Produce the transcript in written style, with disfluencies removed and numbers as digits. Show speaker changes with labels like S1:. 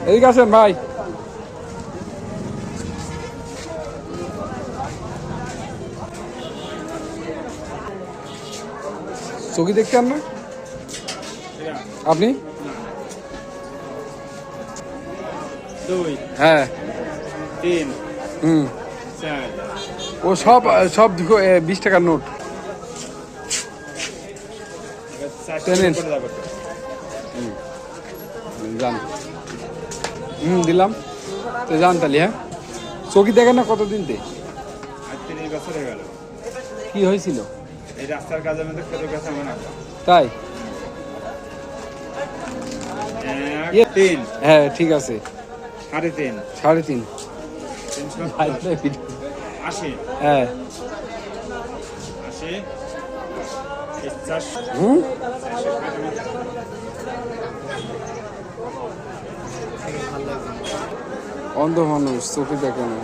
S1: এদিকে আসেন ভাই। চকি দেখতে আন না আপনি? হ্যাঁ, ও সব সব 20 টাকার নোট। যান, দিলাম তো, যান তাহলে। হ্যাঁ, চকি দেখেন না কতদিন তে?
S2: 30 বছর হয়ে গেল।
S1: কি হয়েছিল?
S2: এই রাস্তার কাজের মধ্যে খেতে গেছে আমার না।
S1: তাই?
S2: 3
S1: হ্যাঁ ঠিক আছে,
S2: 3.5
S1: 3.5।
S2: 80
S1: হ্যাঁ
S2: 80 50
S1: অন্ধ মানুষ চোখে দেখে না।